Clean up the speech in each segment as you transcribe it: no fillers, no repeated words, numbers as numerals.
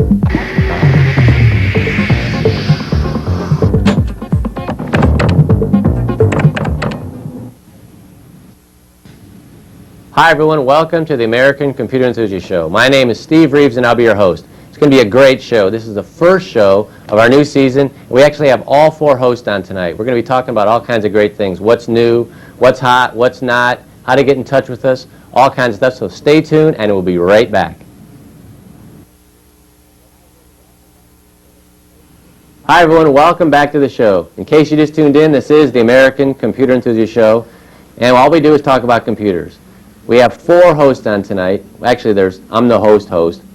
Hi everyone, welcome to the American Computer Enthusiast Show. My name is Steve Reeves and I'll be your host. It's going to be a great show. This is the first show of our new season. We actually have all 4 hosts on tonight. We're going to be talking about all kinds of great things. What's new, what's hot, what's not, how to get in touch with us, all kinds of stuff. So stay tuned and we'll be right back. Hi everyone, welcome back to the show. In case you just tuned in, this is the American Computer Enthusiast Show. And all we do is talk about computers. We have 4 hosts on tonight. Actually, I'm the host,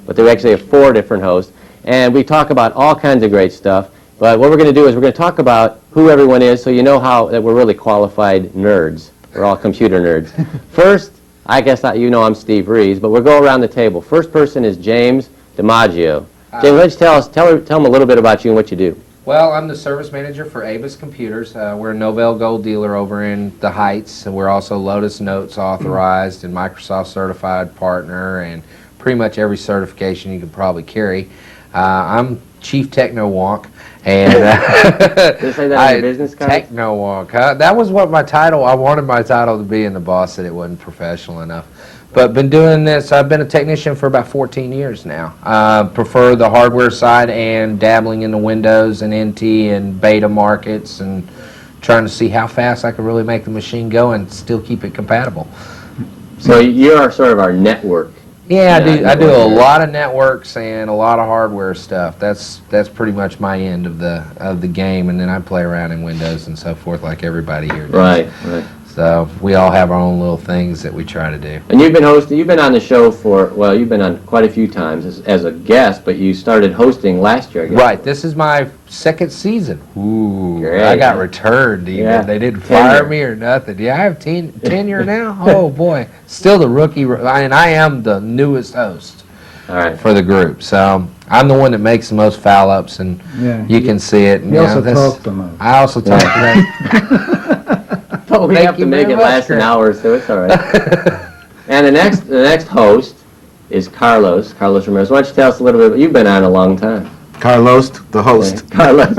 but we actually have 4 different hosts. And we talk about all kinds of great stuff. But what we're going to do is we're going to talk about who everyone is so you know that we're really qualified nerds. We're all computer nerds. First, I guess you know I'm Steve Reeves, but we'll go around the table. First person is James DiMaggio. James, why don't you tell them a little bit about you and what you do. Well, I'm the service manager for Avis Computers. We're a Novell Gold dealer over in the Heights, and we're also Lotus Notes authorized and Microsoft certified partner, and pretty much every certification you could probably carry. I'm Chief Techno Wonk, and Did you say that on your business card? Techno Wonk. That was what my title. I wanted my title to be, and the boss said it wasn't professional enough. But been doing this, I've been a technician for about 14 years now. Prefer the hardware side and dabbling in the Windows and NT and beta markets and trying to see how fast I can really make the machine go and still keep it compatible. So you are sort of our network. Yeah, I do a lot of networks and a lot of hardware stuff. That's pretty much my end of the game, and then I play around in Windows and so forth like everybody here does. Right. So we all have our own little things that we try to do. And you've been on the show you've been on quite a few times as a guest, but you started hosting last year, I guess. Right, this is my 2nd season. Ooh, Great. I got returned even. Yeah. They didn't fire me or nothing. Yeah, I have tenure now. Oh boy, still the rookie. And I am the newest host for the group. So I'm the one that makes the most foul ups, and you can see it. You also talk the most. I also talk the most. But we have to make it last an hour, so it's all right. And the next host is Carlos Ramirez. Why don't you tell us a little bit? You've been on a long time. Carlos, the host. Okay. Carlos,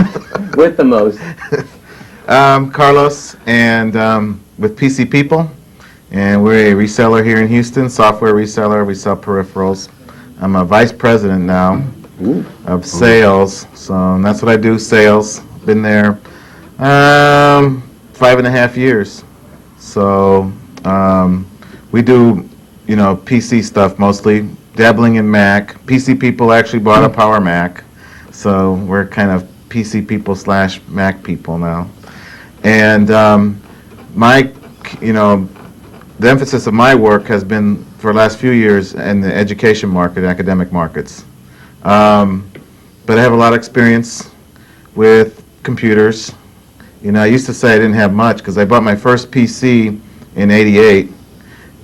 with the most. Carlos, and with PC People, and we're a reseller here in Houston, software reseller. We sell peripherals. I'm a vice president now of sales, so that's what I do, sales. Been there 5.5 years. So we do, PC stuff mostly, dabbling in Mac. PC People actually bought a Power Mac, so we're kind of PC People / Mac people now. And the emphasis of my work has been for the last few years in the education market, academic markets. But I have a lot of experience with computers. I used to say I didn't have much because I bought my first PC in '88,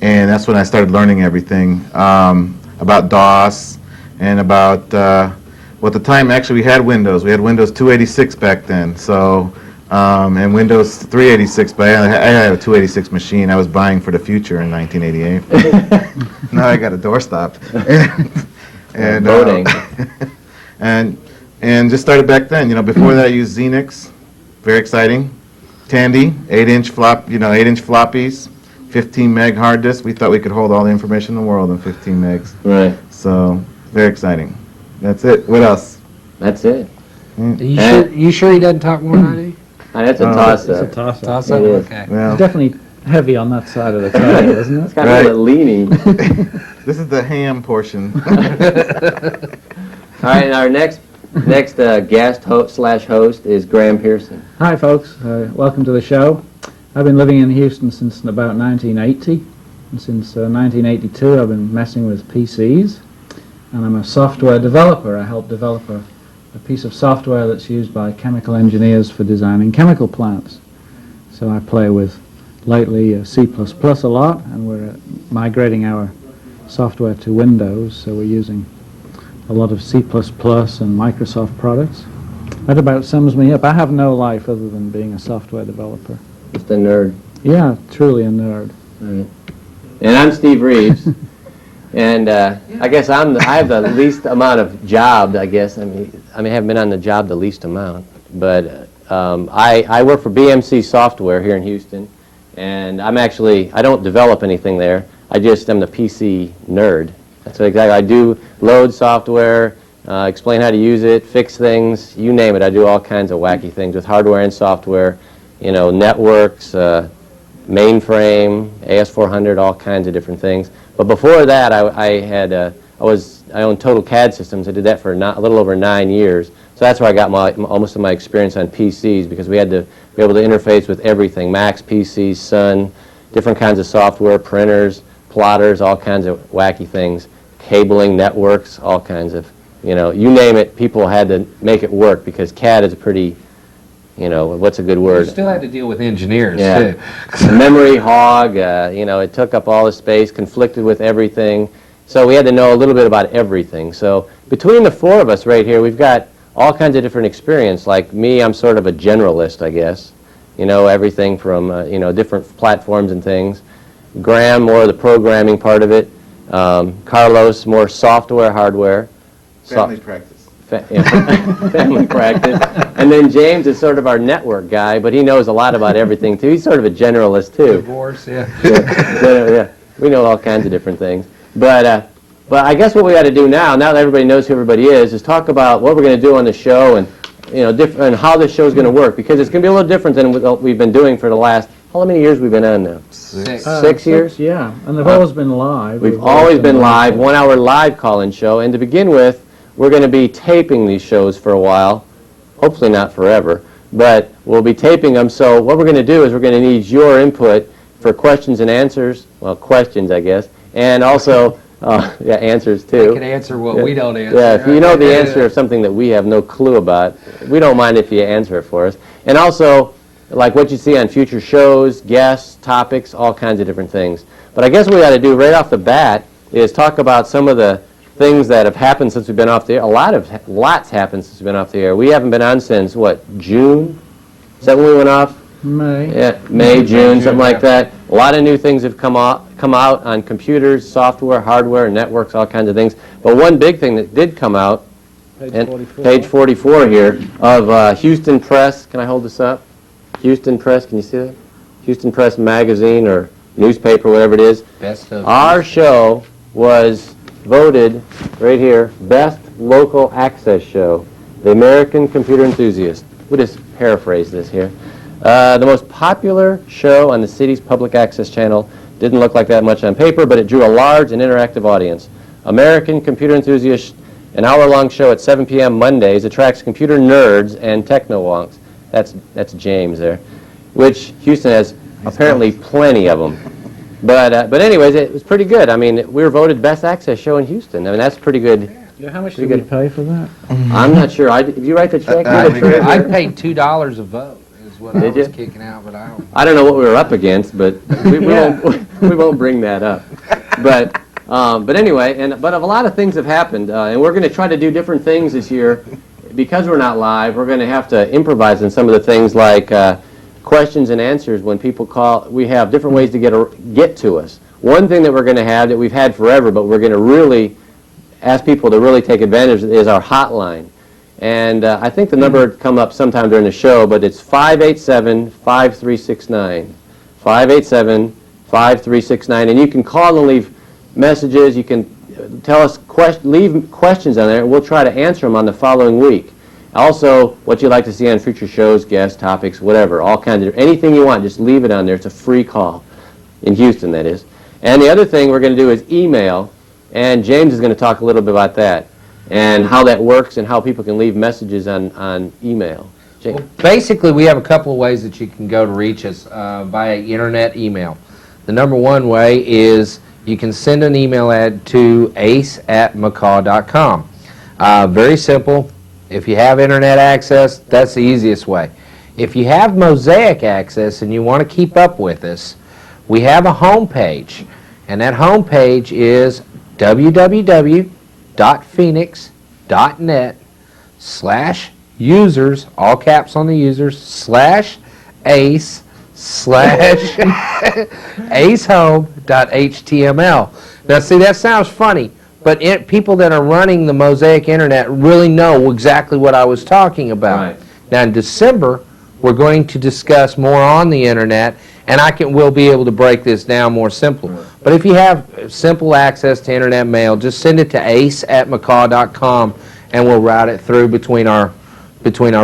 and that's when I started learning everything about DOS and about, at the time actually we had Windows. We had Windows 286 back then, so and Windows 386, but I had a 286 machine I was buying for the future in 1988. Now I got a doorstop. and Voting. and just started back then. Before that I used Xenix. Very exciting. Tandy, 8-inch floppies, 15 meg hard disk. We thought we could hold all the information in the world in 15 megs. Right. So very exciting. That's it. What else? That's it. You sure he doesn't talk more than I do? That's a toss-up. It's a toss-up. Toss-up? It is. Okay. Well, It's definitely heavy on that side of the table, isn't it? It's got a little leaning. this is the ham portion. All right, and our next guest host is Graham Pearson. Hi, folks. Welcome to the show. I've been living in Houston since about 1980. And since 1982, I've been messing with PCs. And I'm a software developer. I help develop a piece of software that's used by chemical engineers for designing chemical plants. So I play with, lately, C++ a lot, and we're migrating our software to Windows, so we're using a lot of C++ and Microsoft products. That about sums me up. I have no life other than being a software developer. Just a nerd. Yeah, truly a nerd. Right. And I'm Steve Reeves. And I guess I have the least amount of job, I guess. I mean, I haven't been on the job the least amount. But I work for BMC Software here in Houston. And I don't develop anything there. I just am the PC nerd. That's what exactly I do. Load software, explain how to use it, fix things, you name it. I do all kinds of wacky things with hardware and software. Networks, mainframe, AS400, all kinds of different things. But before that, I owned Total CAD Systems. I did that for a little over 9 years. So that's where I got almost of my experience on PCs, because we had to be able to interface with everything: Macs, PCs, Sun, different kinds of software, printers, plotters, all kinds of wacky things, cabling, networks, all kinds of, you name it, people had to make it work, because CAD is a pretty, what's a good word? You still had to deal with engineers, Yeah. too. A memory hog, it took up all the space, conflicted with everything. So we had to know a little bit about everything. So between the four of us right here, we've got all kinds of different experience. Like me, I'm sort of a generalist, I guess. Everything from, different platforms and things. Graham, more of the programming part of it. Carlos, more software, hardware. Family practice. Family practice. And then James is sort of our network guy, but he knows a lot about everything, too. He's sort of a generalist, too. Divorce, yeah. Yeah. We know all kinds of different things. But I guess what we got to do now that everybody knows who everybody is talk about what we're going to do on the show, and and how this show is going to work, because it's going to be a little different than what we've been doing for the last, how many years we've been on now? 6. 6 years? Yeah, and they've always been live. We've always been live, 1 hour live call-in show, and to begin with, we're going to be taping these shows for a while, hopefully not forever, but we'll be taping them. So what we're going to do is we're going to need your input for questions and answers, well, questions, I guess, and also answers too. They can answer what we don't answer. Yeah, if you know the answer of something that we have no clue about, we don't mind if you answer it for us. And also, like what you see on future shows, guests, topics, all kinds of different things. But I guess what we got to do right off the bat is talk about some of the things that have happened since we've been off the air. Lots happened since we've been off the air. We haven't been on since, what, June? Is that when we went off? May. Yeah, May, June, something like that. A lot of new things have come out on computers, software, hardware, networks, all kinds of things. But one big thing that did come out, page 44 here, of Houston Press. Can I hold this up? Houston Press, can you see that? Houston Press magazine or newspaper, whatever it is. Best of. Our show was voted, right here, Best Local Access Show, the American Computer Enthusiast. We'll just paraphrase this here. The most popular show on the city's public access channel. Didn't look like that much on paper, but it drew a large and interactive audience. American Computer Enthusiast, an hour-long show at 7 p.m. Mondays, attracts computer nerds and techno-wonks. That's James there, which Houston has apparently plenty of them. But anyways, it was pretty good. I mean, we were voted best access show in Houston. I mean, that's pretty good. Yeah, how much did we pay for that? I'm not sure. Did you write the check? I paid $2 a vote. What Did I was you? kicking out, but I don't know what we were up against, but we won't bring that up. But anyway, but a lot of things have happened, and we're going to try to do different things this year. Because we're not live, we're going to have to improvise in some of the things like questions and answers. When people call, we have different ways to get to us. One thing that we're going to have that we've had forever, but we're going to really ask people to really take advantage of, is our hotline. And I think the number would come up sometime during the show, but it's 587-5369. 587-5369. And you can call and leave messages. You can tell us, leave questions on there, and we'll try to answer them on the following week. Also, what you'd like to see on future shows, guest topics, whatever, all kinds of, anything you want, just leave it on there. It's a free call. In Houston, that is. And the other thing we're going to do is email, and James is going to talk a little bit about that, and how that works and how people can leave messages on email. Well, basically, we have a couple of ways that you can go to reach us via internet email. The number one way is you can send an email ad to ace@macaw.com. Very simple. If you have internet access, that's the easiest way. If you have Mosaic access and you want to keep up with us, we have a home page, and that home page is www.phoenix.net/users, all caps on the users, /ace/acehome.html. Now, see, that sounds funny, but people that are running the Mosaic Internet really know exactly what I was talking about. Right. Now, in December, we're going to discuss more on the Internet, and we'll be able to break this down more simple. Right. But if you have simple access to Internet mail, just send it to ace@macaw.com, and we'll route it through between our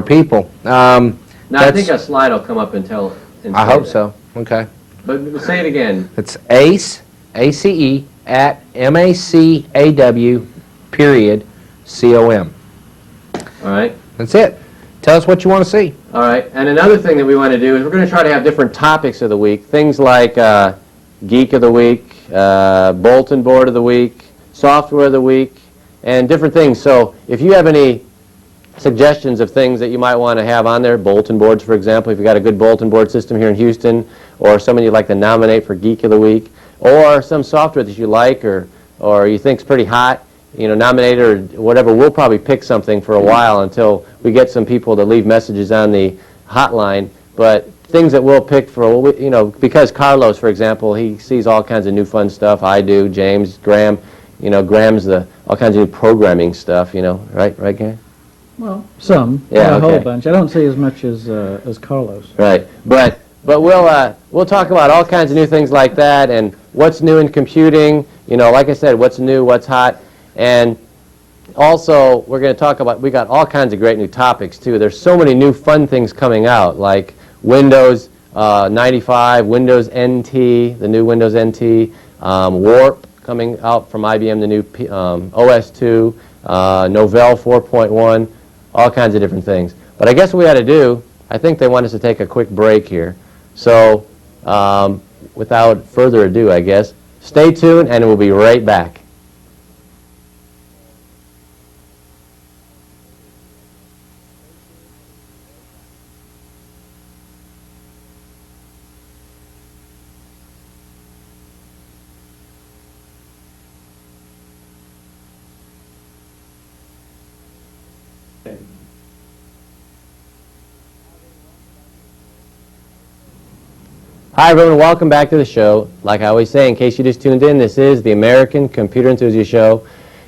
people. Now, I think a slide will come up and tell. And I say hope that. so. Okay. But say it again. It's ace, A-C-E, at M-A-C-A-W, period, C-O-M. All right. That's it. Tell us what you want to see. All right. And another thing that we want to do is we're going to try to have different topics of the week. Things like Geek of the Week, Bulletin Board of the Week, Software of the Week, and different things. So if you have any suggestions of things that you might want to have on there, bulletin boards, for example, if you've got a good bulletin board system here in Houston, or someone you'd like to nominate for Geek of the Week, or some software that you like or you think's pretty hot, nominate or whatever, we'll probably pick something for a while until we get some people to leave messages on the hotline. But things that we'll pick for, because Carlos, for example, he sees all kinds of new fun stuff. I do, James, Graham, Graham's all kinds of new programming stuff, right, Graham? Well, some. Yeah, a whole okay. bunch. I don't see as much as Carlos. Right, but we'll talk about all kinds of new things like that and what's new in computing. Like I said, what's new, what's hot, and also we're going to talk about. We got all kinds of great new topics too. There's so many new fun things coming out, like Windows 95, Windows NT, the new Windows NT, Warp coming out from IBM, the new OS2, Novell 4.1. All kinds of different things. But I guess what we ought to do, I think they want us to take a quick break here. So without further ado, I guess, stay tuned and we'll be right back. Hi everyone, welcome back to the show. Like I always say, in case you just tuned in, this is the American Computer Enthusiast Show.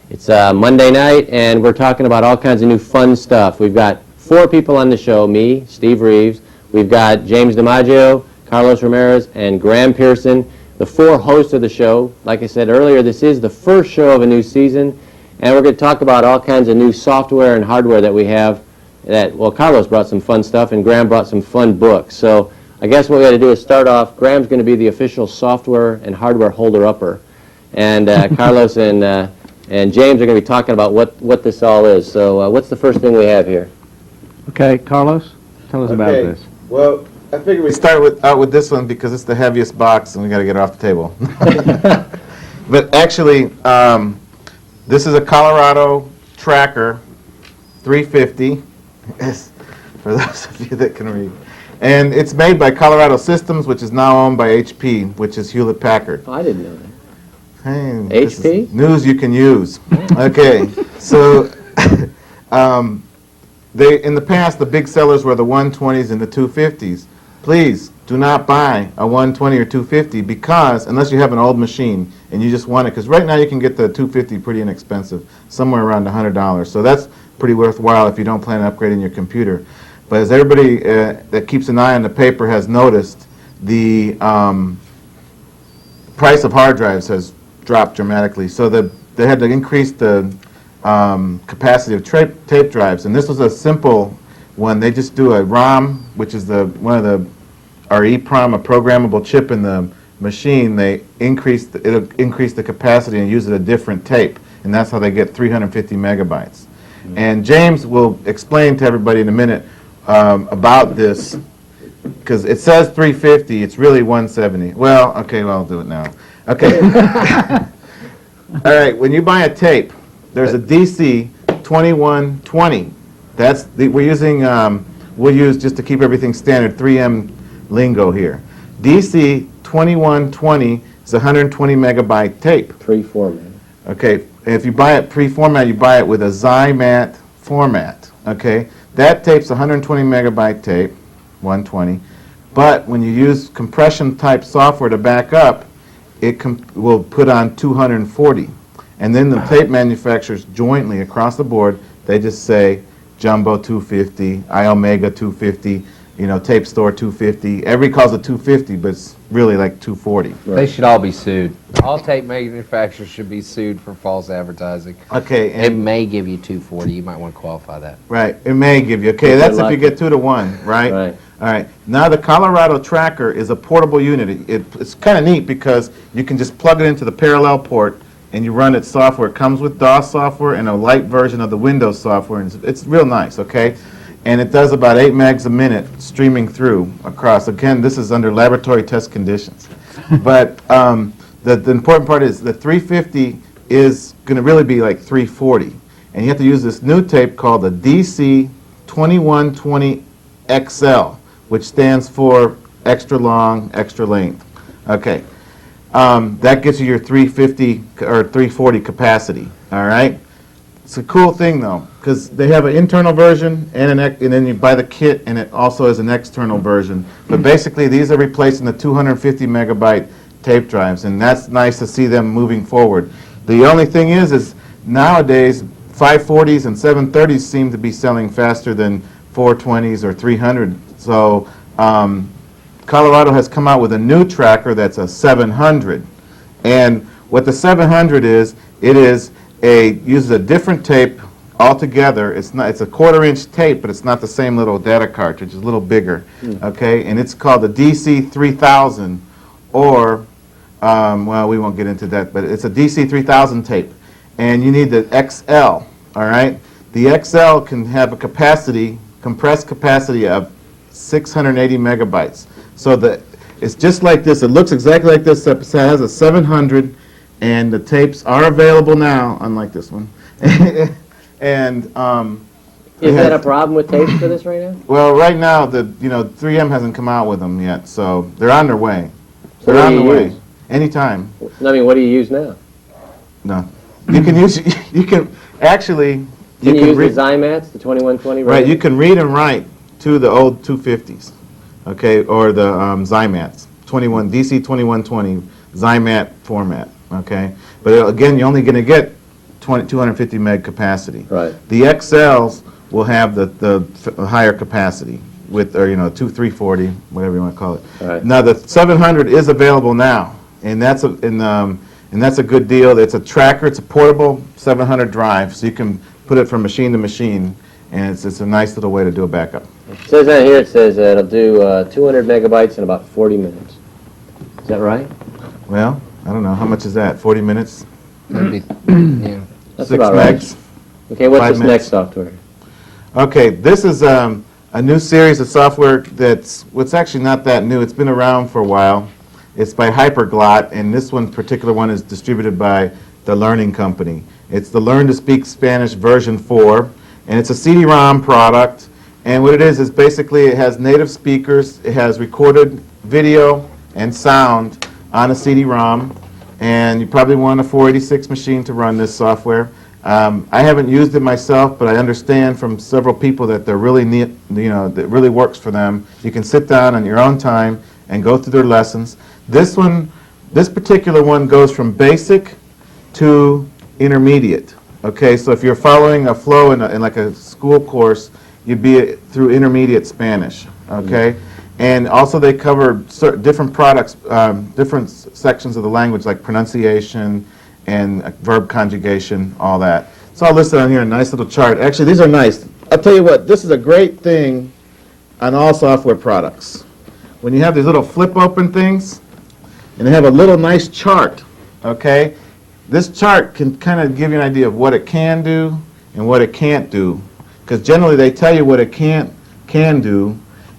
It's Monday night and we're talking about all kinds of new fun stuff. We've got 4 people on the show, me, Steve Reeves, we've got James DiMaggio, Carlos Ramirez, and Graham Pearson, the 4 hosts of the show. Like I said earlier, this is the first show of a new season, and we're going to talk about all kinds of new software and hardware that we have. Carlos brought some fun stuff and Graham brought some fun books. So I guess what we got to do is start off. Graham's going to be the official software and hardware holder-upper, and Carlos and James are going to be talking about what this all is. So what's the first thing we have here? Okay, Carlos, tell us about this. Well, I figured we'd start out with this one because it's the heaviest box and we got to get it off the table. But actually, this is a Colorado Tracker 350, for those of you that can read. And it's made by Colorado Systems, which is now owned by HP, which is Hewlett-Packard. Oh, I didn't know that. Hey, this is HP? news you can use. Okay, so in the past, the big sellers were the 120s and the 250s. Please do not buy a 120 or 250 because, unless you have an old machine and you just want it, because right now you can get the 250 pretty inexpensive, somewhere around $100. So that's pretty worthwhile if you don't plan on upgrading your computer. But as everybody that keeps an eye on the paper has noticed, the price of hard drives has dropped dramatically. So they had to increase the capacity of tape drives. And this was a simple one. They just do a ROM, which is one of the EEPROM, a programmable chip in the machine. It'll increase the capacity and use a different tape. And that's how they get 350 megabytes. Mm-hmm. And James will explain to everybody in a minute about this, because it says 350, it's really 170. Well, okay, I'll do it now. Okay. All right, when you buy a tape, there's a DC 2120. We'll use, just to keep everything standard, 3M lingo here. DC 2120 is a 120 megabyte tape. Pre-format. Okay, if you buy it pre-format, you buy it with a XyMat format. Okay. That tape's 120 megabyte tape, 120, but when you use compression type software to back up, will put on 240. And then the tape manufacturers jointly across the board, they just say Jumbo 250, iOmega 250, Tape Store 250. Everybody calls it 250, but it's really like 240. They should all be sued. All tape manufacturers should be sued for false advertising. Okay, It and may give you 240. You might want to qualify that. right, it may give you. Okay, If that's you're if you lucky. get 2 to 1, right? Right. All right. Now the Colorado Tracker is a portable unit. It's kind of neat because you can just plug it into the parallel port and you run its software. It comes with DOS software and a light version of the Windows software, and it's real nice. Okay. And it does about 8 megs a minute streaming through across. Again, this is under laboratory test conditions. But the important part is the 350 is going to really be like 340. And you have to use this new tape called the DC 2120 XL, which stands for extra long, extra length. Okay. That gives you your 350 or 340 capacity. All right. It's a cool thing though, because they have an internal version and then you buy the kit, and it also has an external version. But basically, these are replacing the 250 megabyte tape drives, and that's nice to see them moving forward. The only thing is nowadays 540s and 730s seem to be selling faster than 420s or 300. So Colorado has come out with a new tracker that's a 700, and what the 700 is, uses a different tape altogether. It's a 1/4-inch tape, but it's not the same little data cartridge. It's a little bigger, okay? And it's called the DC 3000, or well, we won't get into that, but it's a DC 3000 tape, and you need the XL. All right, the XL can have a compressed capacity of 680 megabytes. So it's just like this. It looks exactly like this. It has a 700. And the tapes are available now, unlike this one. And Is that a problem with tapes for this right now? well, right now 3M hasn't come out with them yet, so they're on their way. So They're what on do the you way. use? Anytime. I mean, what do you use now? No, you can use. You can actually. Can you use read, the Zymats, the 2120? right. You can read and write to the old 250s, okay, or the Zymats, DC 2120 Zymat format. Okay, but again, you're only going to get 250 meg capacity. Right. The XLs will have the higher capacity with, or 340, whatever you want to call it. Right. Now the 700 is available now, and that's a good deal. It's a tracker. It's a portable 700 drive, so you can put it from machine to machine, and it's a nice little way to do a backup. It says on here, it says it'll do 200 megabytes in about 40 minutes. Is that right? Well, I don't know. How much is that? 40 minutes? Maybe, yeah. That's 6 about right. megs? Okay, what's 5 this minutes. next software? Okay, this is a new series of software what's actually not that new. It's been around for a while. It's by Hyperglot, and this particular one is distributed by the Learning Company. It's the Learn to Speak Spanish version 4, and it's a CD-ROM product. And what it is basically it has native speakers, it has recorded video and sound on a CD-ROM, and you probably want a 486 machine to run this software. I haven't used it myself, but I understand from several people that they're really neat, that really works for them. You can sit down on your own time and go through their lessons. This particular one goes from basic to intermediate. Okay, so if you're following a flow in like a school course, you'd be through intermediate Spanish. Okay. And also they cover different products, different sections of the language like pronunciation and verb conjugation, all that. It's all listed on here in a nice little chart. Actually, these are nice. I'll tell you what, this is a great thing on all software products. When you have these little flip open things, and they have a little nice chart, okay? This chart can kind of give you an idea of what it can do and what it can't do. Because generally they tell you what it can do,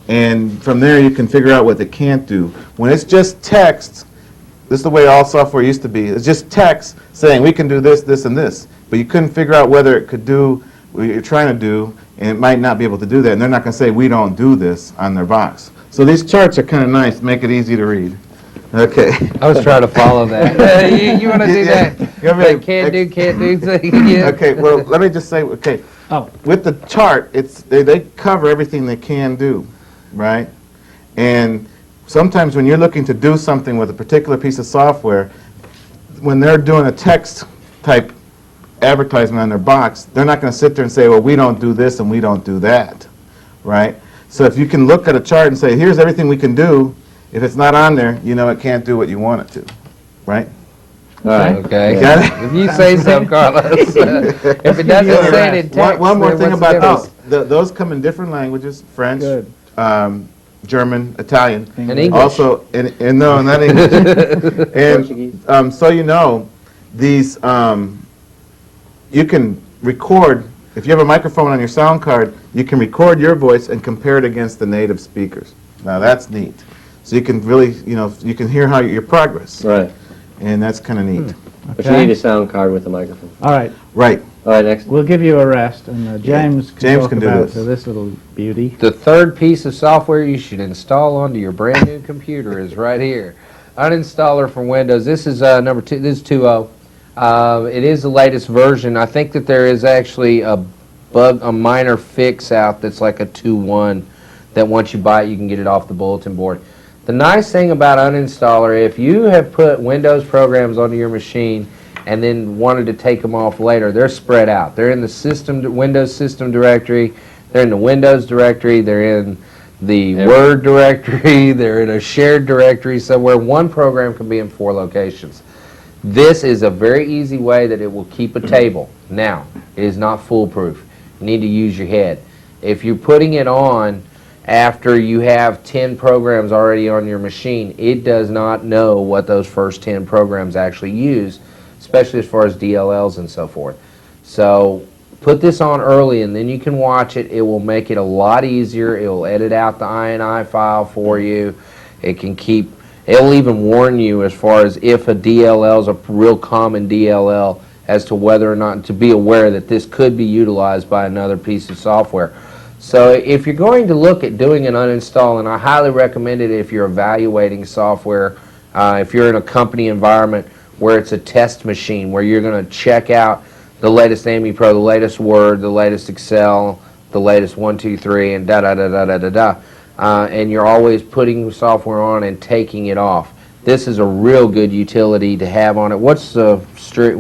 and from there you can figure out what it can't do. When it's just text, this is the way all software used to be. It's just text saying we can do this, this, and this. But you couldn't figure out whether it could do what you're trying to do, and it might not be able to do that. And they're not going to say we don't do this on their box. So these charts are kind of nice, make it easy to read. Okay. I was trying to follow that. You want to do Yeah. that? You want me to- Like, can't do thing. Yeah. Okay, well, let me just say, okay, Oh. with the chart, they cover everything they can do, right? And sometimes when you're looking to do something with a particular piece of software, when they're doing a text type advertisement on their box, they're not going to sit there and say, well, we don't do this and we don't do that, right? So if you can look at a chart and say, here's everything we can do, if it's not on there, you know it can't do what you want it to, right? All right. Okay. Got it? If you say so, Carlos. If it doesn't say it in text, One more then thing what's the about difference? those. Those come in different languages, French, Good. German, Italian. And English. Also, and no, not English. Portuguese. And so you know, these, you can record, if you have a microphone on your sound card, you can record your voice and compare it against the native speakers. Now that's neat. So you can really, you know, you can hear how your progress. Right. And that's kind of neat. But you need a sound card with a microphone. All right, Right. All right, next. we'll give you a rest, and James can James talk can do about this. this little beauty. The third piece of software you should install onto your brand new computer is right here. Uninstaller for Windows. This is number 2. This is 2.0. It is the latest version. I think that there is actually a minor fix out that's like a 2.1 that once you buy it, you can get it off the bulletin board. The nice thing about Uninstaller, if you have put Windows programs onto your machine and then wanted to take them off later, they're spread out. They're in the Windows system directory, they're in the Windows directory, they're in the Word directory, they're in a shared directory somewhere. One program can be in 4 locations. This is a very easy way that it will keep a table. Now, it is not foolproof. You need to use your head. If you're putting it on after you have 10 programs already on your machine, it does not know what those first 10 programs actually use, especially as far as DLLs and so forth. So put this on early and then you can watch it. It will make it a lot easier. It will edit out the INI file for you. It'll even warn you as far as if a DLL is a real common DLL as to whether or not to be aware that this could be utilized by another piece of software. So if you're going to look at doing an uninstall, and I highly recommend it if you're evaluating software, if you're in a company environment where it's a test machine, where you're going to check out the latest Amy Pro, the latest Word, the latest Excel, the latest 1, 2, 3, and da-da-da-da-da-da-da, and you're always putting software on and taking it off. This is a real good utility to have on it. What's the street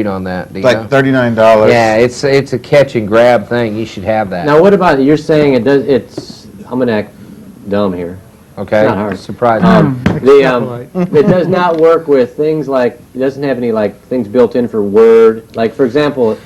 on that? Do you know? Like $39. Yeah, it's a catch and grab thing. You should have that. Now, what about, you're saying it does, I'm going to act dumb here. Okay, It's not hard. surprise. It does not work with things like, it doesn't have any like things built in for Word. Like, for example,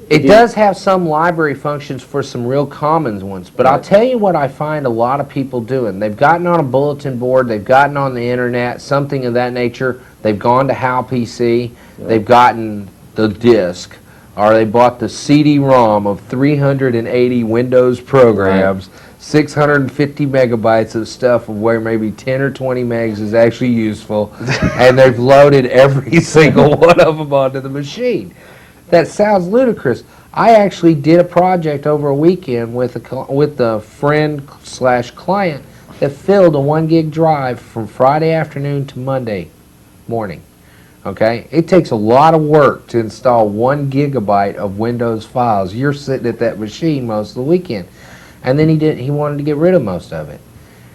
It does have some library functions for some real common ones, but I'll tell you what I find a lot of people doing. They've gotten on a bulletin board, they've gotten on the internet, something of that nature. They've gone to HAL PC, they've gotten the disk, or they bought the CD-ROM of 380 Windows programs, 650 megabytes of stuff of where maybe 10 or 20 megs is actually useful, and they've loaded every single one of them onto the machine. That sounds ludicrous. I actually did a project over a weekend with a friend/client that filled a 1 gig drive from Friday afternoon to Monday morning. Okay? It takes a lot of work to install 1 gigabyte of Windows files. You're sitting at that machine most of the weekend. And then he wanted to get rid of most of it.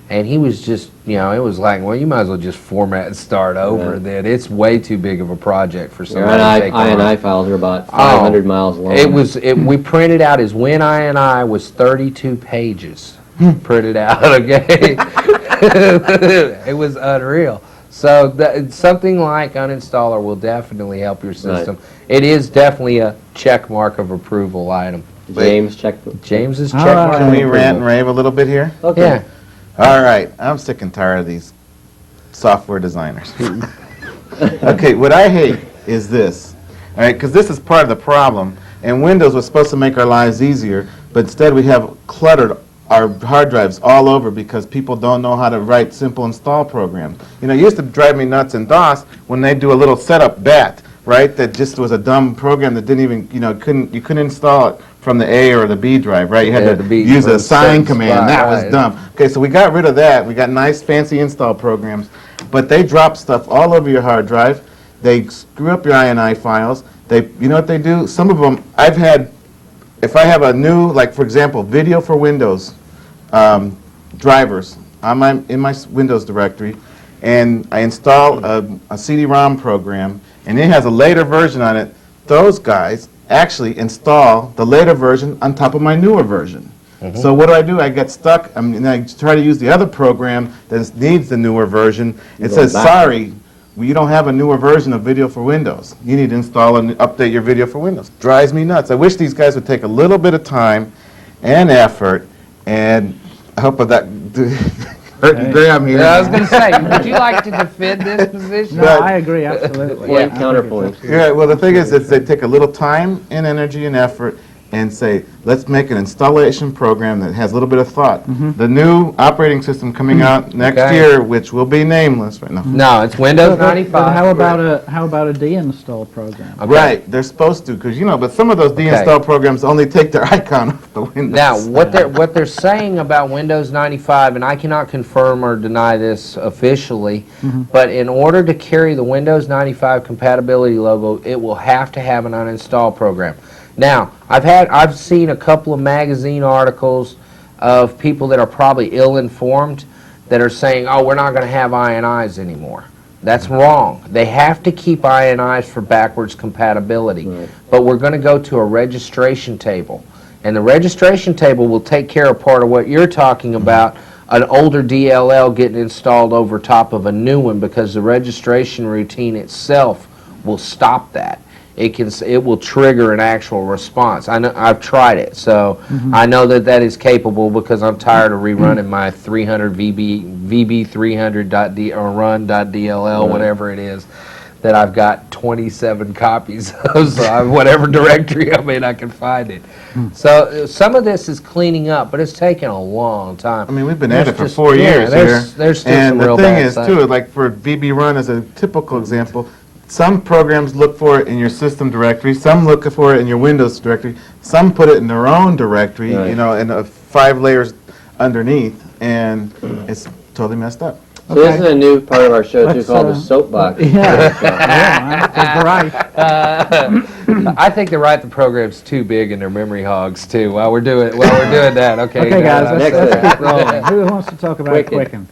And he was just, it was like, well, you might as well just format and start over then. It's way too big of a project for your somebody to take on. INI files are about 500 miles long. We printed out his WinINI was 32 pages printed out, okay? It was unreal. So something like Uninstaller will definitely help your system. Right. It is definitely a check mark of approval item. James, check. James's All check right. mark. Can we of rant and approval. rave a little bit here? Okay. Yeah. All right, I'm sick and tired of these software designers. Okay, what I hate is this, all right, because this is part of the problem, and Windows was supposed to make our lives easier, but instead we have cluttered our hard drives all over because people don't know how to write simple install programs. It used to drive me nuts in DOS when they do a little setup bat, right, that just was a dumb program that didn't even, you couldn't install it from the A or the B drive, right? You had to use a sign command. That was dumb. Okay, so we got rid of that. We got nice, fancy install programs, but they drop stuff all over your hard drive. They screw up your INI files. You know what they do? Some of them, if I have a new, like for example, video for Windows drivers, in my Windows directory, and I install a CD-ROM program, and it has a later version on it, those guys actually install the later version on top of my newer version. So what do? I get stuck, and I try to use the other program that needs the newer version. It says, sorry, you don't have a newer version of Video for Windows. You need to install and update your Video for Windows. Drives me nuts. I wish these guys would take a little bit of time and effort, and I hope that grab me. I was going to say, would you like to defend this position? No, I agree, absolutely. Point, counterpoint. Yeah, well, the thing is they take a little time and energy and effort and say, let's make an installation program that has a little bit of thought. The new operating system coming out next year, which will be nameless right now. No, it's Windows 95. But how about a deinstall program? Okay. Right, they're supposed to, because but some of those deinstall programs only take their icon off the Windows. Now, what they're saying about Windows 95, and I cannot confirm or deny this officially, but in order to carry the Windows 95 compatibility logo, it will have to have an uninstall program. Now, I've seen a couple of magazine articles of people that are probably ill-informed that are saying, oh, we're not going to have INIs anymore. That's wrong. They have to keep INIs for backwards compatibility. Right. But we're going to go to a registration table. And the registration table will take care of part of what you're talking about, an older DLL getting installed over top of a new one, because the registration routine itself will stop that. It will trigger an actual response. I've tried it, so I know that is capable, because I'm tired of rerunning my 300 VB300 or run.dll, whatever it is, that I've got 27 copies of. So whatever directory I'm in, I can find it. So some of this is cleaning up, but it's taken a long time. I mean, we've been at it for 4 years here. There's still and some the real thing bad is, stuff. too, like for VB Run as a typical example, some programs look for it in your system directory, some look for it in your Windows directory, some put it in their own directory, Right. and 5 layers underneath, and it's totally messed up. So this is a new part of our show, too, Let's, called the soapbox. I think they're right. The program's too big and they're memory hogs too. While we're doing that, okay. Okay, guys, Next let's thing. keep rolling. Who wants to talk about Quicken. Quicken?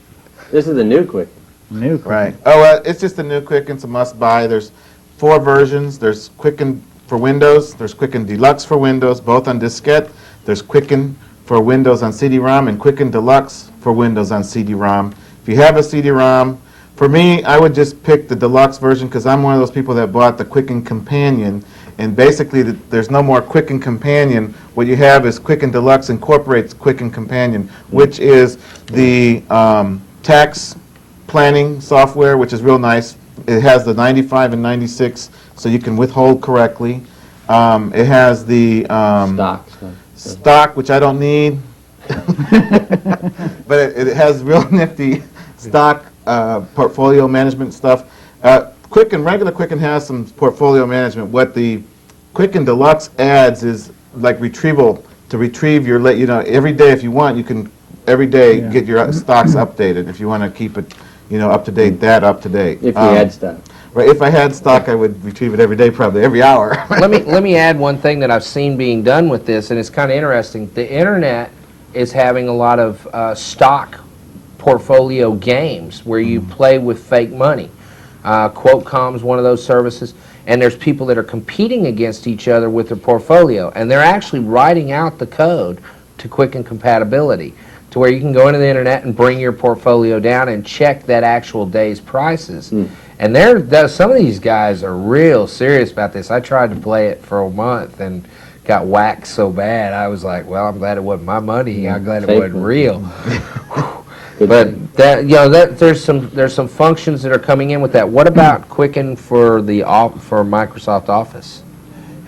This is the new Quicken. New Quicken. Right. Oh, it's just a new Quicken. It's a must-buy. There's 4 versions. There's Quicken for Windows. There's Quicken Deluxe for Windows, both on diskette. There's Quicken for Windows on CD-ROM and Quicken Deluxe for Windows on CD-ROM. If you have a CD-ROM, for me, I would just pick the Deluxe version, because I'm one of those people that bought the Quicken Companion. And basically, there's no more Quicken Companion. What you have is Quicken Deluxe incorporates Quicken Companion, which is the tax planning software, which is real nice. It has the 95 and 96, so you can withhold correctly. It has the stock, which I don't need, but it has real nifty stock portfolio management stuff. Regular Quicken has some portfolio management. What the Quicken Deluxe adds is like retrieval, to retrieve your, every day if you want, you can every day get your stocks updated if you want to keep it, up to date, up to date. If you had stock. Right, if I had stock, I would retrieve it every day, probably every hour. Let me add one thing that I've seen being done with this, and it's kind of interesting. The internet is having a lot of stock portfolio games where you play with fake money. Quote.com's one of those services, and there's people that are competing against each other with their portfolio, and they're actually writing out the code to Quicken compatibility, to where you can go into the internet and bring your portfolio down and check that actual day's prices. And some of these guys are real serious about this. I tried to play it for a month and got whacked so bad. I was like, well, I'm glad it wasn't my money. I'm glad it wasn't real. But there's some functions that are coming in with that. What about Quicken for Microsoft Office?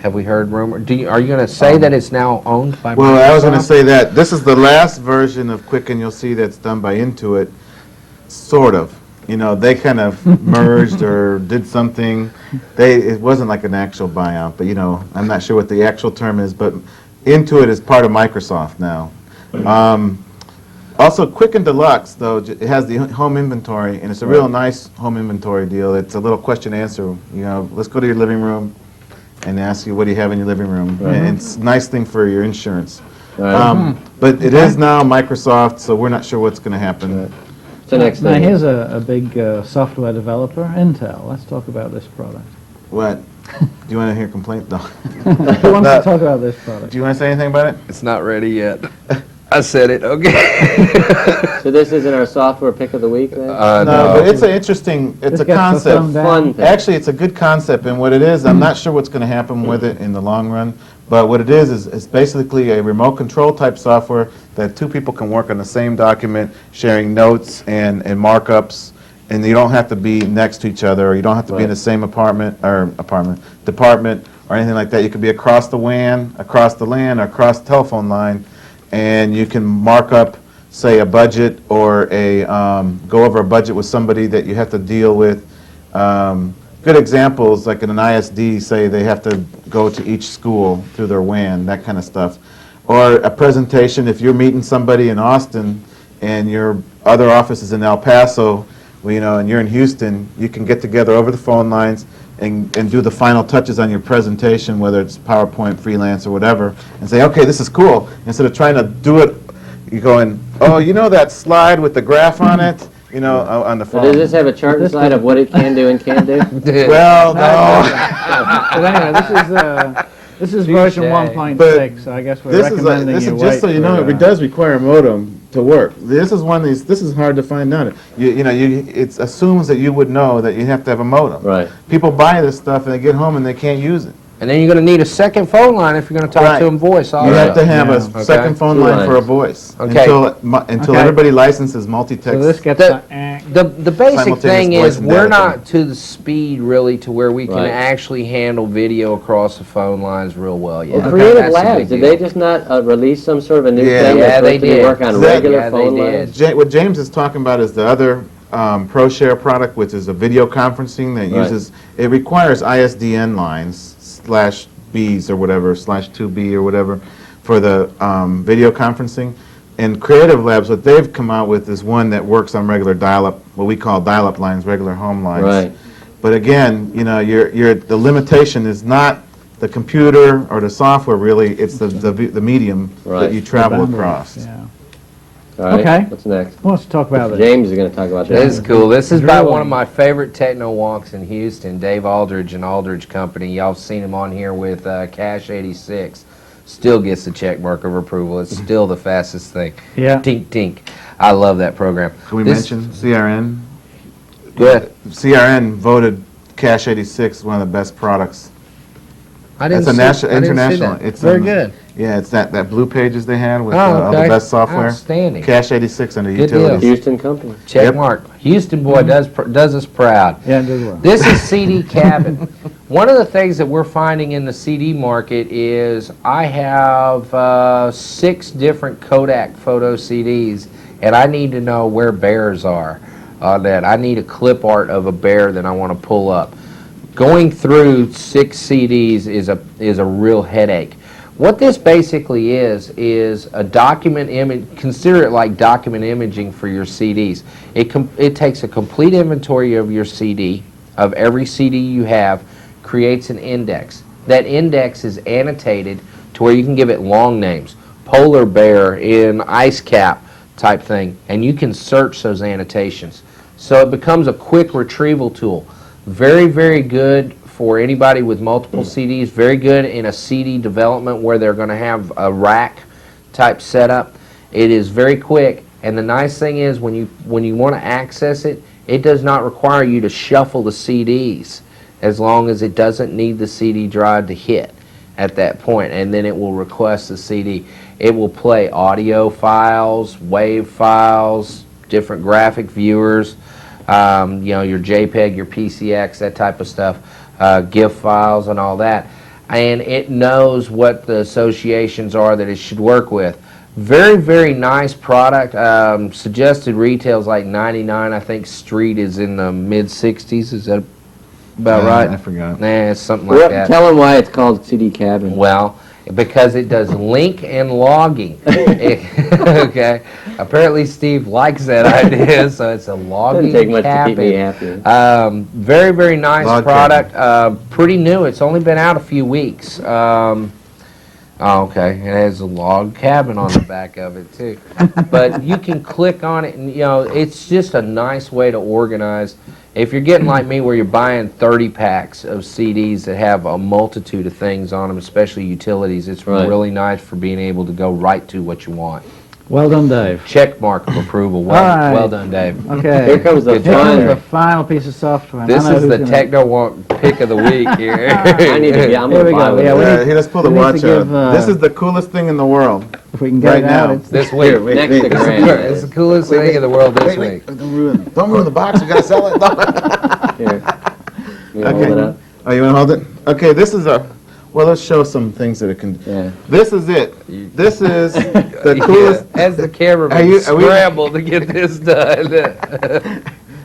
Have we heard rumor? Are you going to say that it's now owned by Microsoft? Well, I was going to say that this is the last version of Quicken you'll see that's done by Intuit, sort of. They kind of merged or did something. It wasn't like an actual buyout, but I'm not sure what the actual term is. But Intuit is part of Microsoft now. Also, Quicken Deluxe, though, it has the home inventory, and it's a real nice home inventory deal. It's a little question answer. Let's go to your living room and ask you what do you have in your living room. And it's a nice thing for your insurance. Right. But it is now Microsoft, so we're not sure what's going to happen. Right. So next Now thing. here's a big software developer, Intel. Let's talk about this product. What? Do you want to hear complaint? No. Who wants to talk about this product? Do you want to say anything about it? It's not ready yet. I said it, okay. So this isn't our software pick of the week then? No, but it's an interesting, it's This a gets the concept. thumb down. Fun thing. Actually, it's a good concept, and what it is, I'm not sure what's going to happen with it in the long run, but what it is it's basically a remote control type software that two people can work on the same document, sharing notes and markups, and you don't have to be next to each other, or you don't have to be in the same department, or anything like that. You could be across the WAN, across the LAN, or across the telephone line, and you can mark up, say, a budget or go over a budget with somebody that you have to deal with. Good examples, like in an ISD, say they have to go to each school through their WAN, that kind of stuff. Or a presentation, if you're meeting somebody in Austin and your other office is in El Paso, well, and you're in Houston, you can get together over the phone lines and do the final touches on your presentation, whether it's PowerPoint, freelance, or whatever, and say, okay, this is cool. Instead of trying to do it, you're going, oh, that slide with the graph on it, on the So phone. does this have a chart inside of what it can do and can't do? Well, no. But anyway, this is version Touche. 1.6, so I guess we're recommending this you is wait just so you for, know, it does require a modem to work. This is one of these. This is hard to find out. It assumes that you would know that you have to have a modem. Right. People buy this stuff and they get home and they can't use it. And then you're going to need a second phone line if you're going to talk Right. to them voice You also. have to have Yeah. a second phone Two line for a lines. voice Okay. until Okay. everybody licenses multi-text. So this gets The basic Simultaneous thing voice is and we're data not to the speed really to where we can Right. actually handle video across the phone lines real well yet. Well, Creative That's the Labs, big did deal. they just not release some sort of a new Yeah. thing Yeah, that's they supposed to did. work on Yeah, regular they phone did. lines? What James is talking about is the other ProShare product, which is a video conferencing that Right. uses, it requires ISDN lines /Bs or whatever, /2B or whatever, for the video conferencing. And Creative Labs, what they've come out with is one that works on regular dial-up, what we call dial-up lines, regular home lines. Right. But again, the limitation is not the computer or the software really, it's the medium Right. that you travel across. Yeah. All right, Okay. what's next? Who wants to talk about this? James is going to talk about This is this. cool. This is by Drilling. one of my favorite techno walks in Houston, Dave Aldridge and Aldridge Company. Y'all seen him on here with Cash 86. Still gets the check mark of approval. It's still the fastest thing. Yeah. Tink, tink. I love that program. Can we This- mention CRN? Good. CRN voted Cash 86 one of the best products. I didn't It's a see- national, I didn't see international. that. It's Very in- good. Yeah, it's that blue pages they had with Oh, all the okay. best software. Outstanding. Cash 86 under Good deal. utilities. Houston Company. Check Yep. mark. Houston boy does us proud. Yeah, it does well. This is CD Cabin. One of the things that we're finding in the CD market is I have 6 different Kodak photo CDs, and I need to know where bears are on that. I need a clip art of a bear that I want to pull up. Going through 6 CDs is a real headache. What this basically is a document image. Consider it like document imaging for your CDs. It takes a complete inventory of your CD, of every CD you have, creates an index. That index is annotated to where you can give it long names, polar bear in ice cap type thing, and you can search those annotations. So it becomes a quick retrieval tool. Very, very good for anybody with multiple CDs. Very good in a CD development where they're going to have a rack type setup. It is very quick, and the nice thing is when you want to access it, it does not require you to shuffle the CDs as long as it doesn't need the CD drive to hit at that point, and then it will request the CD. It will play audio files, WAV files, different graphic viewers, your JPEG, your PCX, that type of stuff, GIF files and all that. And it knows what the associations are that it should work with. Very, very nice product. Suggested retail is like $99. I think street is in the mid-60s. Is that about right? I forgot. Nah, it's something like that. Tell them why it's called CD Cabin. Well, because it does link and logging. Okay. Apparently Steve likes that idea, so it's a logging Doesn't take much to keep me cabin. happy. Very, very nice Log product. Pretty new. It's only been out a few weeks. Oh, okay. It has a log cabin on the back of it too. But you can click on it, and it's just a nice way to organize. If you're getting like me, where you're buying 30 packs of CDs that have a multitude of things on them, especially utilities, it's Right. really nice for being able to go right to what you want. Well done, Dave. Check mark of approval. Well, All right. well done, Dave. Okay. Here comes the Good Here job comes fun. the final piece of software. This I know is who's the gonna- Techno Walk pick of the week here. I need to be. I'm Here going we to buy go. one. Yeah, we need- Here, let's pull the we need to watch give, out. This is the coolest thing in the world. If we can get Right it out, now. it's This week. Next to grand. It's the coolest thing in the world this week. Don't ruin the box. We gotta sell it. Here. You hold it up? Oh, you want to hold it? Okay, this is a. Well, let's show some things that it can. Yeah. This is it. This is the coolest. Yeah, as the cameraman Are we- scramble to get this done.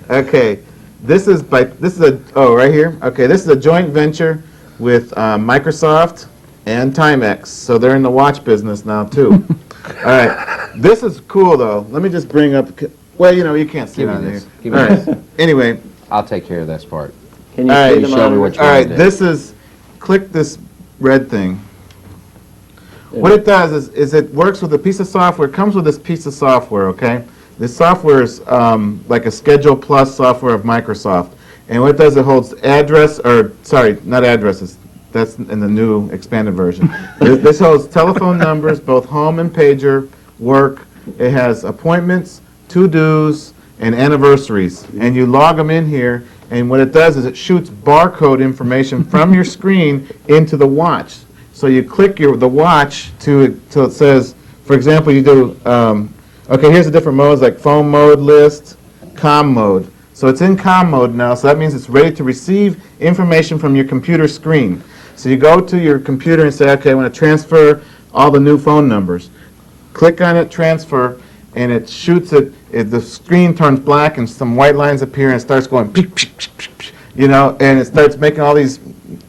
Okay, this is right here. Okay, this is a joint venture with Microsoft and Timex, so they're in the watch business now too. All right, this is cool though. Let me just bring up. Well, you can't see Give it me on this. here. Give me All this. right. Anyway, I'll take care of this part. Can you all see right. the show me monitor? what you All right, want to do. this is. Click this red thing. What it does is it works with a piece of software. It comes with this piece of software, okay? This software is like a Schedule Plus software of Microsoft. And what it does, it holds not addresses. That's in the new expanded version. This holds telephone numbers, both home and pager, work. It has appointments, to-dos, and anniversaries. And you log them in here, and what it does is it shoots barcode information from your screen into the watch. So you click the watch till it says, for example, you do, okay, here's the different modes, like phone mode list, comm mode. So it's in comm mode now, so that means it's ready to receive information from your computer screen. So you go to your computer and say, okay, I want to transfer all the new phone numbers. Click on it, transfer, and it shoots it. The screen turns black and some white lines appear and it starts going, and it starts making all these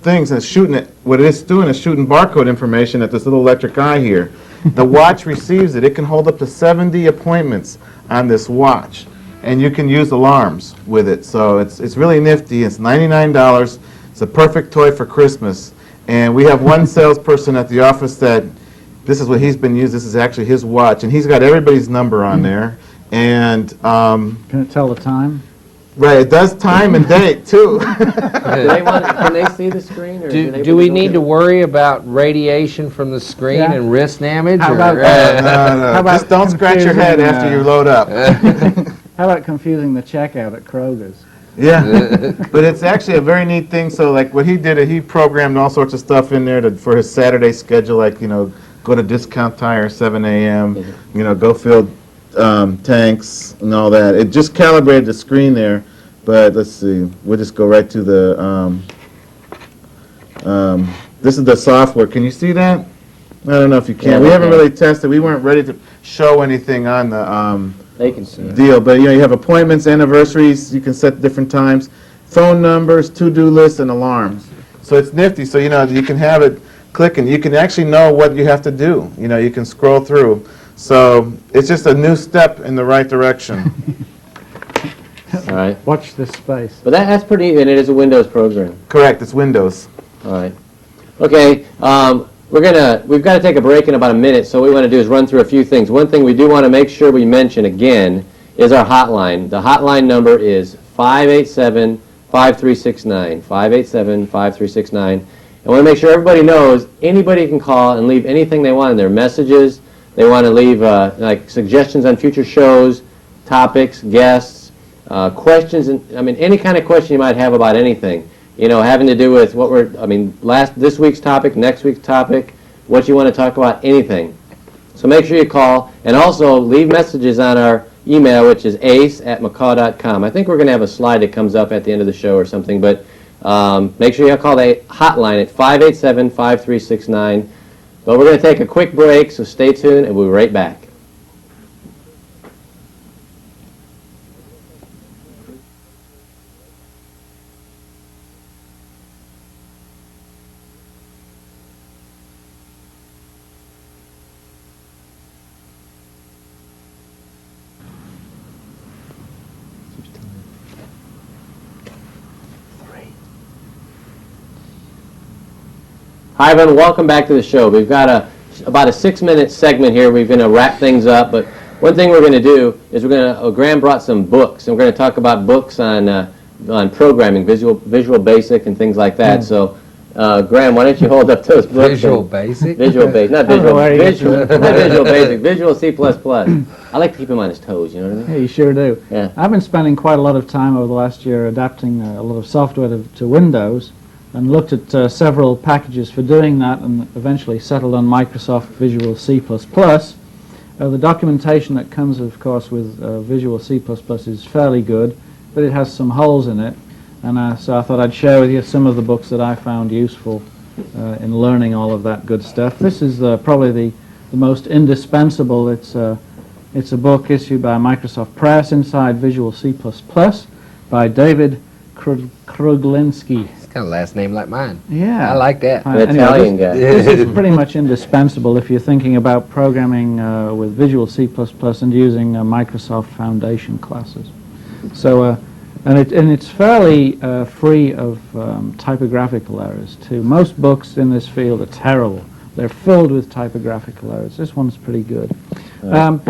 things and shooting it. What it's doing is shooting barcode information at this little electric eye here. The watch receives it. It can hold up to 70 appointments on this watch, and you can use alarms with it. So it's really nifty. It's $99. It's a perfect toy for Christmas. And we have one salesperson at the office that this is what he's been using. This is actually his watch, and he's got everybody's number on there. And Can it tell the time? right, it does time and date too. Can they see the screen? Or Do we need to worry about radiation from the screen Yeah. and wrist damage? How or- about- No, How about just don't scratch your head confusing, after you load up. How about confusing the checkout at Kroger's? Yeah, but it's actually a very neat thing. So like what he did, he programmed all sorts of stuff in there for his Saturday schedule, like go to Discount Tire 7 a.m., go fill tanks and all that. It just calibrated the screen there, but let's see, we'll just go right to the, this is the software. Can you see that? I don't know if you can. Yeah, We we haven't can. really tested. We weren't ready to show anything on the They can see it. deal, but you have appointments, anniversaries, you can set different times, phone numbers, to-do lists, and alarms. So it's nifty. So you can have it click, and you can actually know what you have to do. You can scroll through. So it's just a new step in the right direction. All right. Watch this space. But that's pretty neat, and it is a Windows program. Correct. It's Windows. All right. Okay. We've got to take a break in about a minute, so what we want to do is run through a few things. One thing we do want to make sure we mention again is our hotline. The hotline number is 587-5369, 587-5369. I want to make sure everybody knows anybody can call and leave anything they want in their messages. They want to leave like suggestions on future shows, topics, guests, questions, and any kind of question you might have about anything. Having to do with this week's topic, next week's topic, what you want to talk about, anything. So make sure you call, and also leave messages on our email, which is ace@macaw.com. I think we're going to have a slide that comes up at the end of the show or something, but make sure you call the hotline at 587-5369. But we're going to take a quick break, so stay tuned, and we'll be right back. Hi, everyone. Welcome back to the show. We've got a about a 6-minute segment here. We're going to wrap things up, but one thing we're going to do is Graham brought some books, and we're going to talk about books on programming, Visual Basic and things like that. So, Graham, why don't you hold up those books? Visual Basic? Visual Basic, not Visual, where you get not Visual Basic, Visual C++. I like to keep him on his toes, you know what I mean? Yeah, you sure do. Yeah. I've been spending quite a lot of time over the last year adapting a lot of software to Windows, and looked at several packages for doing that, and eventually settled on Microsoft Visual C++. The documentation that comes, of course, with Visual C++ is fairly good, but it has some holes in it, and so I thought I'd share with you some of the books that I found useful in learning all of that good stuff. This is probably the most indispensable. It's a book issued by Microsoft Press, Inside Visual C++, by David Kruglinski. It's kind of last name like mine. Yeah. I like that. An Italian guy. This is pretty much indispensable if you're thinking about programming with Visual C++ and using Microsoft Foundation classes. So, and it's fairly free of typographical errors too. Most books in this field are terrible. They're filled with typographical errors. This one's pretty good.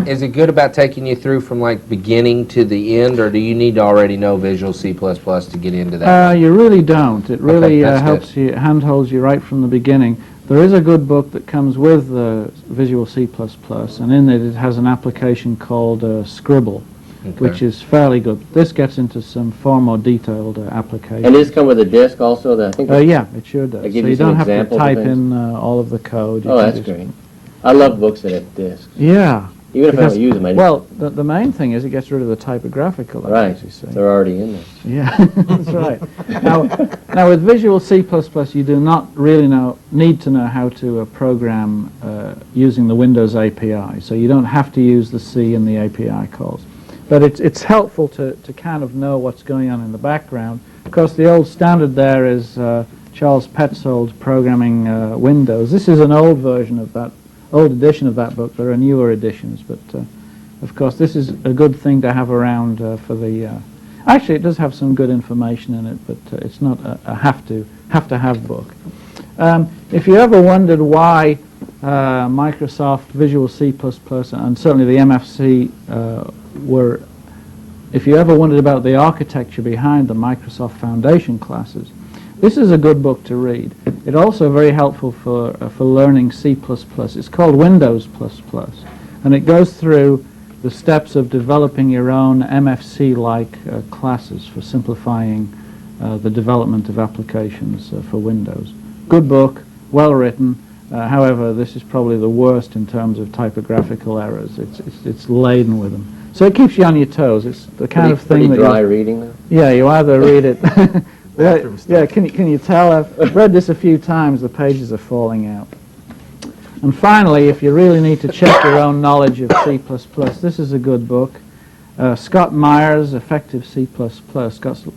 Is it good about taking you through from like beginning to the end, or do you need to already know Visual C++ to get into that? You really don't. It really that's helps you, handholds you right from the beginning. There is a good book that comes with Visual C++, and in it has an application called Scribble, which is fairly good. This gets into some far more detailed applications. And does this come with a disk also? That I think Yeah, it sure does. They give So you you some don't have to examples of type things? in all of the code. You Oh, can that's just- great. I love books that have disks. Yeah. Even if I Because- don't use them, I just... Well, the main thing is it gets rid of the typographical errors, Right, you see. they're already in there. Yeah, that's right. Now, with Visual C++, you do not really need to know how to program using the Windows API, so you don't have to use the C and the API calls. But it's helpful to kind of know what's going on in the background. Of course, the old standard there is Charles Petzold's Programming Windows. This is an old version of that, old edition of that book. There are newer editions, but of course, this is a good thing to have around for the... Actually, it does have some good information in it, but it's not a have-to-have book. If you ever wondered why Microsoft Visual C++ and certainly the MFC if you ever wondered about the architecture behind the Microsoft Foundation classes, this is a good book to read. It's also very helpful for learning C++. It's called Windows++, and it goes through the steps of developing your own MFC-like classes for simplifying the development of applications for Windows. Good book, well written. However, this is probably the worst in terms of typographical errors. It's laden with them. So it keeps you on your toes. It's the kind of thing pretty that dry reading, though. Yeah, you either read it. Yeah, can you tell? I've read this a few times. The pages are falling out. And finally, if you really need to check your own knowledge of C++, this is a good book. Scott Meyer's Effective C++.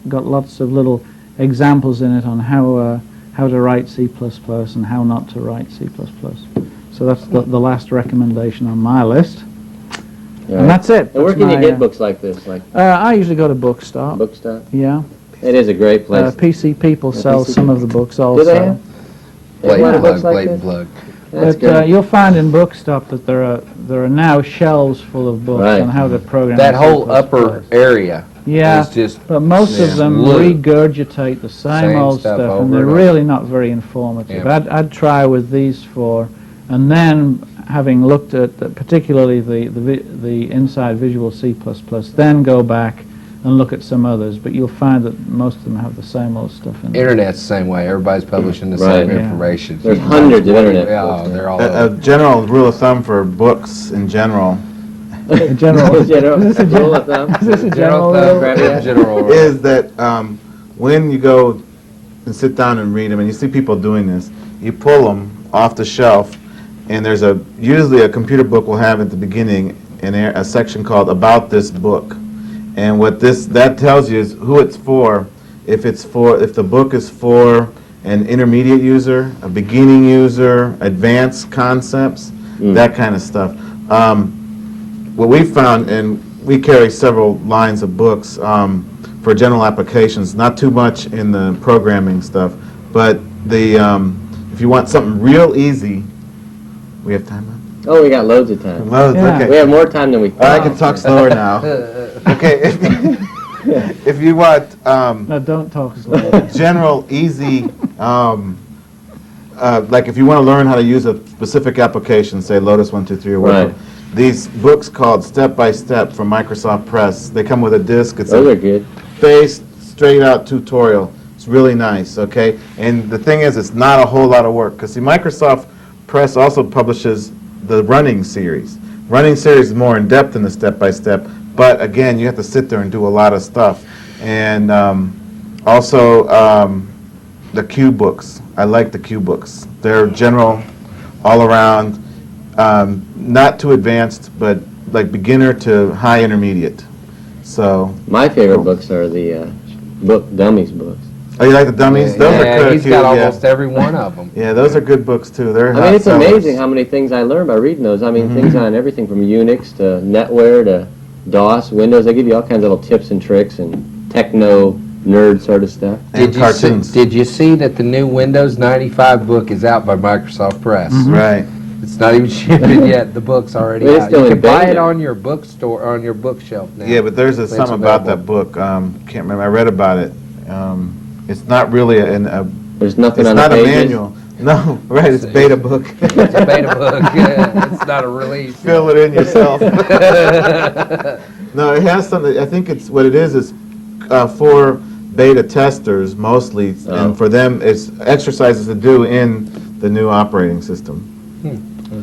Got lots of little examples in it on how to write C++ and how not to write C++. So that's the last recommendation on my list. All And that's it. And where That's can you my, get books like this? Like I usually go to Bookstop. Bookstop? Yeah. It is a great place. PC People sell PC some of the books also. Do they have? They have a lot of books like Blatant this? plug. That's But good. you'll find in Bookstop that there are now shelves full of books Right. on how to program. That C++. whole upper area Yeah, is just but most of them loot. regurgitate the same old stuff stuff, over and they're and over. really not very informative. Yeah. I'd try with these four, and then having looked at particularly the Inside Visual C++, then go back and look at some others. But you'll find that most of them have the same old stuff in them. Internet's the same way. Everybody's publishing the Right. same Yeah. information. There's hundreds of internet Yeah, books now. they're all A over. general rule of thumb for books in general In general, Rule of thumb. is this a general thumb, rule? general rule. is that when you go and sit down and read them, and you see people doing this, you pull them off the shelf, and there's usually a computer book will have at the beginning a section called About This Book. And what that tells you is who it's for. If the book is for an intermediate user, a beginning user, advanced concepts, that kind of stuff. What we found, and we carry several lines of books for general applications, not too much in the programming stuff, but if you want something real easy, We have time left? Oh, we got loads of time. Loads, Yeah. okay. We have more time than we I thought. can talk slower now. Okay, if you want No, don't talk slow. general, easy, like if you want to learn how to use a specific application, say Lotus 123 or whatever, Right. these books called Step by Step from Microsoft Press, they come with a disc. It's Those a are good. faced, straight out tutorial. It's really nice, okay? And the thing is, it's not a whole lot of work, because see, Microsoft Press also publishes the running series. Running series is more in depth than the step by step, but again, you have to sit there and do a lot of stuff. And also the Q books. I like the Q books. They're general, all around, not too advanced, but like beginner to high intermediate. So, My favorite books are the book dummies books. oh, you like the dummies? Those are good. He's got almost every one of them. Yeah, those are good books too. They're I hot mean, it's sellers. amazing how many things I learned by reading those. I mean, things on everything from Unix to NetWare to DOS, Windows. They give you all kinds of little tips and tricks and techno nerd sort of stuff. And cartoons. Did you see that the new Windows 95 book is out by Microsoft Press? Right. It's not even shipping yet. The book's already But it's out. still You in can buy it beta. on your bookstore, on your bookshelf now. Yeah, but there's It's something about that available. book. Can't remember. I read about it. It's not really There's nothing it's on not the a pages. manual. No, right. It's a beta book. It's a beta book. Yeah, it's not a release. Fill it in yourself. No, it has something. I think it's what it is for beta testers mostly, Oh. and for them it's exercises to do in the new operating system.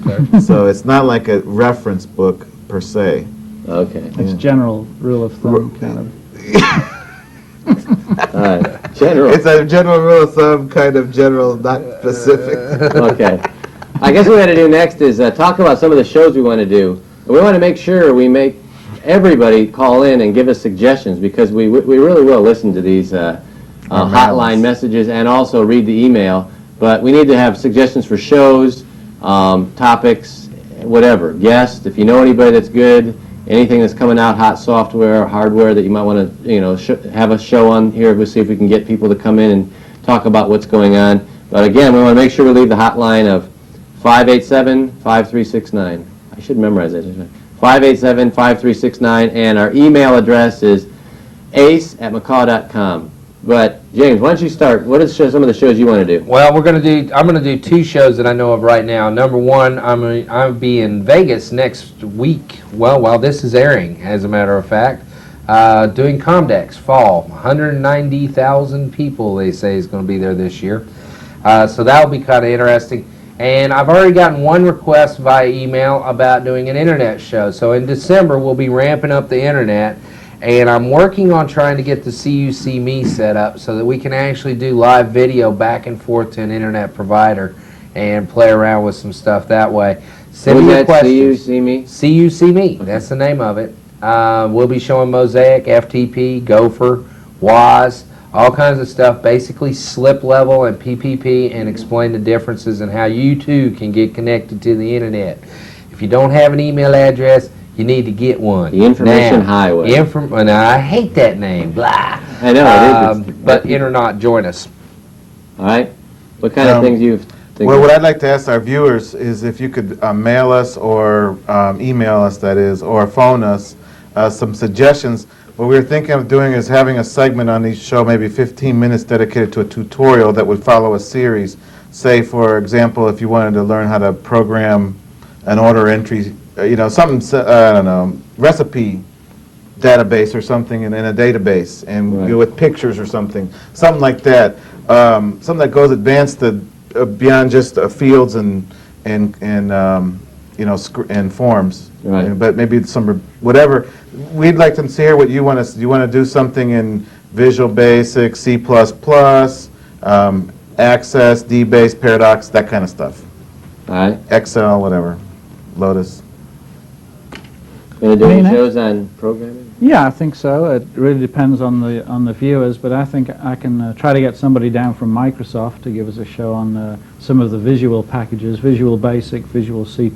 Okay. So it's not like a reference book per se. Okay. It's Yeah. general rule of thumb, kind of. All right. General. It's a general rule of thumb, kind of general, not specific. Okay. I guess what we got to do next is talk about some of the shows we want to do. And we want to make sure we make everybody call in and give us suggestions, because we really will listen to these hotline messages and also read the email. But we need to have suggestions for shows, topics, whatever. Guests, if you know anybody that's good, anything that's coming out, hot software or hardware that you might want to, have a show on here. We'll see if we can get people to come in and talk about what's going on. But again, we want to make sure we leave the hotline of 587-5369. I should memorize that. 587-5369, and our email address is ace@macaw.com. But James, why don't you start? What is some of the shows you want to do? Well, I'm going to do two shows that I know of right now. Number one, I'll be in Vegas next week. Well, while this is airing, as a matter of fact, doing Comdex Fall. 190,000 people, they say, is going to be there this year. So that'll be kind of interesting. And I've already gotten one request via email about doing an internet show. So in December, we'll be ramping up the internet. And I'm working on trying to get the CUC Me set up so that we can actually do live video back and forth to an internet provider and play around with some stuff that way. Send me your questions. CUC Me? CUC Me, that's the name of it. We'll be showing Mosaic, FTP, Gopher, WAS, all kinds of stuff, basically slip level and PPP, and explain the differences and how you too can get connected to the internet. If you don't have an email address, you need to get one. The Information Highway. And I hate that name, blah. I know, it is. But Internet, join us. All right. What kind of things you think? Well, what I'd like to ask our viewers is if you could mail us or email us, that is, or phone us some suggestions. What we were thinking of doing is having a segment on each show, maybe 15 minutes dedicated to a tutorial that would follow a series. Say, for example, if you wanted to learn how to program an order entry, something, I don't know, recipe database or something in a database, and Right. with pictures or something like that. Something that goes advanced beyond just fields and forms. Right. But maybe some whatever. We'd like to hear what you want to. You want to do something in Visual Basic, C++, Access, DBase, Paradox, that kind of stuff. All right. Excel, whatever. Lotus. Going to do any Nina? shows on programming? Yeah, I think so. It really depends on the viewers, but I think I can try to get somebody down from Microsoft to give us a show on some of the visual packages, Visual Basic, Visual C++.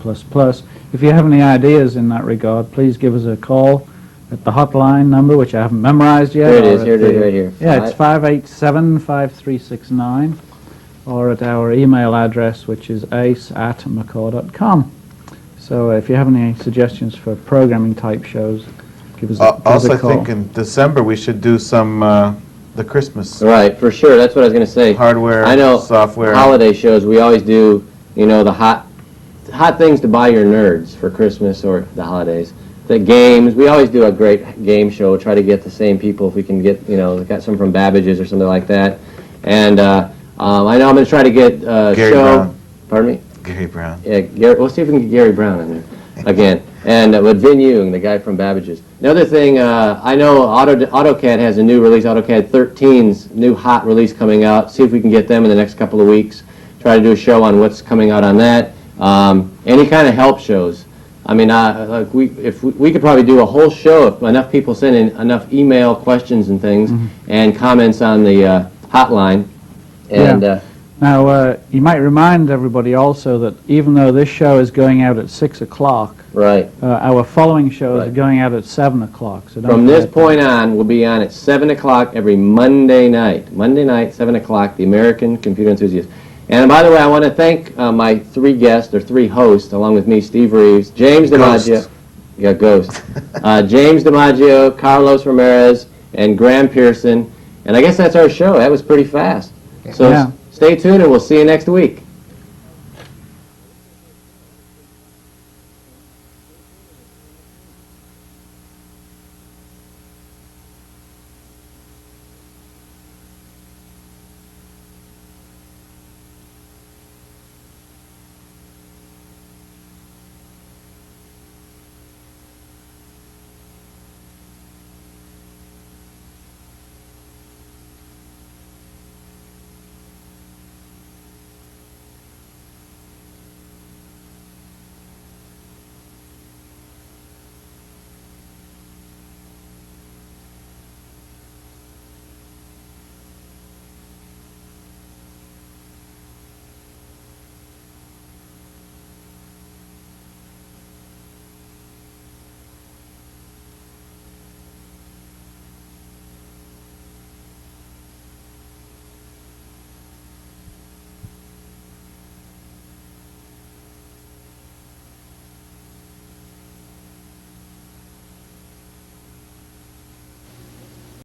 If you have any ideas in that regard, please give us a call at the hotline number, which I haven't memorized yet. There it or is. at Here it is the- right here. Yeah, it's 587-5369. or at our email address, which is ace@macaw.com. So if you have any suggestions for programming type shows, give us a Also, I call. think in December we should do some the Christmas Right, for sure. That's what I was going to say. hardware, I know software. holiday shows, we always do, the hot things to buy your nerds for Christmas or the holidays. The games, we always do a great game show, try to get the same people if we can get, got some from Babbage's or something like that. And I know I'm going to try to get a Gary show. Brown. Pardon me? Gary Brown. Yeah, Gary, we'll see if we can get Gary Brown in there again. And with Vin Young, the guy from Babbage's. Another thing, I know AutoCAD has a new release, AutoCAD 13's new hot release coming out. See if we can get them in the next couple of weeks. Try to do a show on what's coming out on that. Any kind of help shows. I mean, we could probably do a whole show if enough people send in enough email questions and things and comments on the hotline. And Now, you might remind everybody also that even though this show is going out at 6 o'clock, right. our following shows Right. are going out at 7 o'clock. So don't From this forget point on, we'll be on at 7 o'clock every Monday night. Monday night, 7 o'clock, the American Computer Enthusiast. And by the way, I want to thank my three guests, or three hosts, along with me, Steve Reeves, James DiMaggio. Ghost. Yeah, Ghost. James DiMaggio, Carlos Ramirez, and Graham Pearson. And I guess that's our show. That was pretty fast. So Yeah. stay tuned, and we'll see you next week.